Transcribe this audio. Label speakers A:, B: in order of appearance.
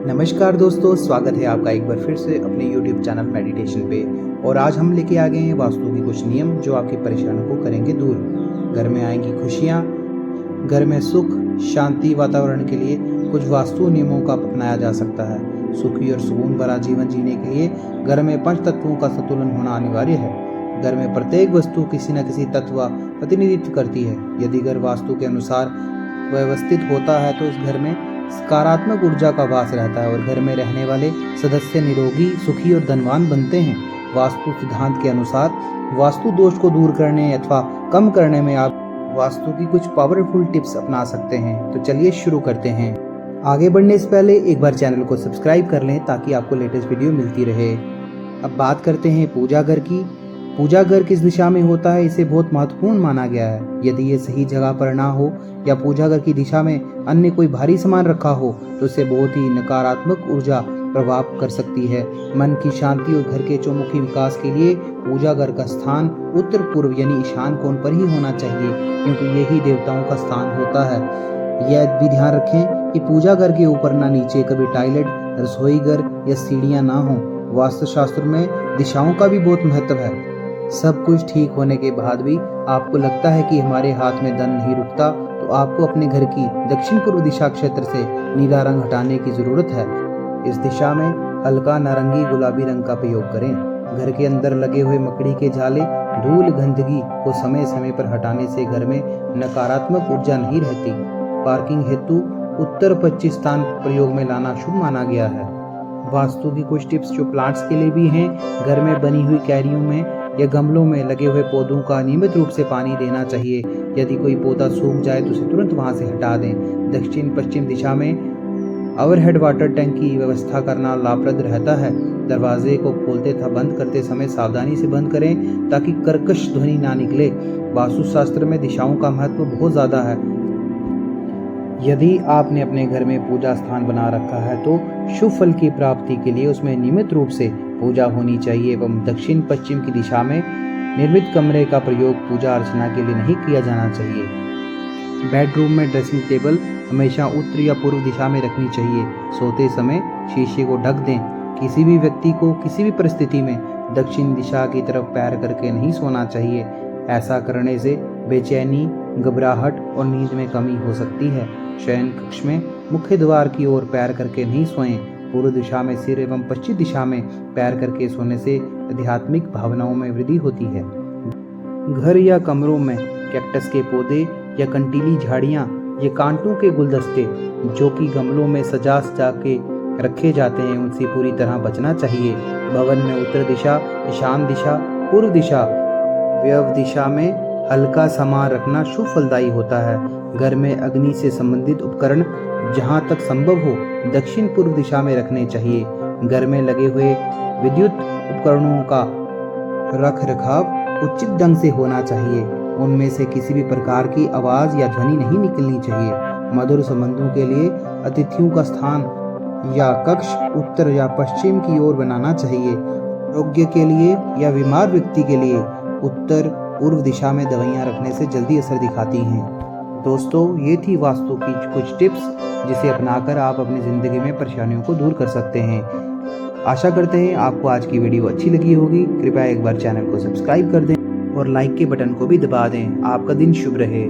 A: नमस्कार दोस्तों, स्वागत है आपका एक बार फिर से अपने YouTube चैनल मेडिटेशन पे। और आज हम लेके आ गए हैं वास्तु के कुछ नियम जो आपकी परेशानियों को करेंगे दूर। घर में आएंगी खुशियाँ, घर में सुख शांति वातावरण के लिए कुछ वास्तु नियमों का अपनाया जा सकता है। सुखी और सुकून भरा जीवन जीने के लिए घर में 5 तत्वों का संतुलन होना अनिवार्य है। घर में प्रत्येक वस्तु किसी न किसी तत्व का प्रतिनिधित्व करती है। यदि घर वास्तु के अनुसार व्यवस्थित होता है तो उस घर में सकारात्मक ऊर्जा का वास रहता है और घर में रहने वाले सदस्य निरोगी, सुखी और धनवान बनते हैं। वास्तु सिद्धांत के अनुसार वास्तु दोष को दूर करने अथवा कम करने में आप वास्तु की कुछ पावरफुल टिप्स अपना सकते हैं। तो चलिए शुरू करते हैं। आगे बढ़ने से पहले एक बार चैनल को सब्सक्राइब कर लें ताकि आपको लेटेस्ट वीडियो मिलती रहे। अब बात करते हैं पूजा घर की। पूजा घर किस दिशा में होता है, इसे बहुत महत्वपूर्ण माना गया है। यदि ये सही जगह पर ना हो या पूजा घर की दिशा में अन्य कोई भारी सामान रखा हो तो इसे बहुत ही नकारात्मक ऊर्जा प्रभाव कर सकती है। मन की शांति और घर के चौमुखी विकास के लिए पूजा घर का स्थान उत्तर पूर्व यानी ईशान कोण पर ही होना चाहिए, क्योंकि यही देवताओं का स्थान होता है। यह भी ध्यान रखें कि पूजा घर के ऊपर ना नीचे कभी टॉयलेट, रसोई घर या सीढ़ियां ना हो। वास्तुशास्त्र में दिशाओं का भी बहुत महत्व है। सब कुछ ठीक होने के बाद भी आपको लगता है कि हमारे हाथ में धन नहीं रुकता, तो आपको अपने घर की दक्षिण पूर्व दिशा क्षेत्र से नीला रंग हटाने की जरूरत है। इस दिशा में हल्का नारंगी गुलाबी रंग का प्रयोग करें। घर के अंदर लगे हुए मकड़ी के जाले, धूल, गंदगी को समय समय पर हटाने से घर में नकारात्मक ऊर्जा नहीं रहती। पार्किंग हेतु उत्तर पश्चिम स्थान प्रयोग में लाना शुभ माना गया है। वास्तु की कुछ टिप्स जो प्लांट्स के लिए भी हैं। घर में बनी हुई क्यारियों में या गमलों में लगे हुए पौधों का नियमित रूप से पानी देना चाहिए। यदि कोई पौधा सूख जाए तो उसे तुरंत वहां से हटा दें। दक्षिण पश्चिम दिशा में ओवरहेड वाटर टैंक की व्यवस्था करना लाभप्रद रहता है। दरवाजे को खोलते तथा बंद करते समय सावधानी से बंद करें ताकि कर्कश ध्वनि ना निकले। वास्तुशास्त्र में दिशाओं का महत्व बहुत ज्यादा है। यदि आपने अपने घर में पूजा स्थान बना रखा है तो शुभ फल की प्राप्ति के लिए उसमें नियमित रूप से पूजा होनी चाहिए एवं दक्षिण पश्चिम की दिशा में निर्मित कमरे का प्रयोग पूजा अर्चना के लिए नहीं किया जाना चाहिए। बेडरूम में ड्रेसिंग टेबल हमेशा उत्तर या पूर्व दिशा में रखनी चाहिए। सोते समय शीशे को ढक दें। किसी भी व्यक्ति को किसी भी परिस्थिति में दक्षिण दिशा की तरफ पैर करके नहीं सोना चाहिए। ऐसा करने से बेचैनी, घबराहट और नींद में कमी हो सकती है। शयन कक्ष में मुख्य द्वार की ओर पैर करके नहीं सोएं। पूर्व दिशा में सिर एवं पश्चिम दिशा में पैर करके सोने से आध्यात्मिक भावनाओं में वृद्धि होती है। घर या कमरों में कैक्टस के पौधे या कंटीली झाड़ियां या कांटों के गुलदस्ते जो कि गमलों में सजा के रखे जाते हैं, उनसे पूरी तरह बचना चाहिए। भवन में उत्तर दिशा, ईशान दिशा, पूर्व दिशा, व्यव दिशा में हल्का सामान रखना शुभ फलदायी होता है। घर में अग्नि से संबंधित उपकरण जहां तक संभव हो दक्षिण पूर्व दिशा में रखने चाहिए। घर में लगे हुए विद्युत उपकरणों का रख रखाव उचित ढंग से होना चाहिए। उनमें से किसी भी प्रकार की आवाज या ध्वनि नहीं निकलनी चाहिए। मधुर संबंधों के लिए अतिथियों का स्थान या कक्ष उत्तर या पश्चिम की ओर बनाना चाहिए। आरोग्य के लिए या बीमार व्यक्ति के लिए उत्तर पूर्व दिशा में दवाइयां रखने से जल्दी असर दिखाती हैं। दोस्तों, ये थी वास्तु की कुछ टिप्स जिसे अपनाकर आप अपनी ज़िंदगी में परेशानियों को दूर कर सकते हैं। आशा करते हैं आपको आज की वीडियो अच्छी लगी होगी। कृपया एक बार चैनल को सब्सक्राइब कर दें और लाइक के बटन को भी दबा दें। आपका दिन शुभ रहे।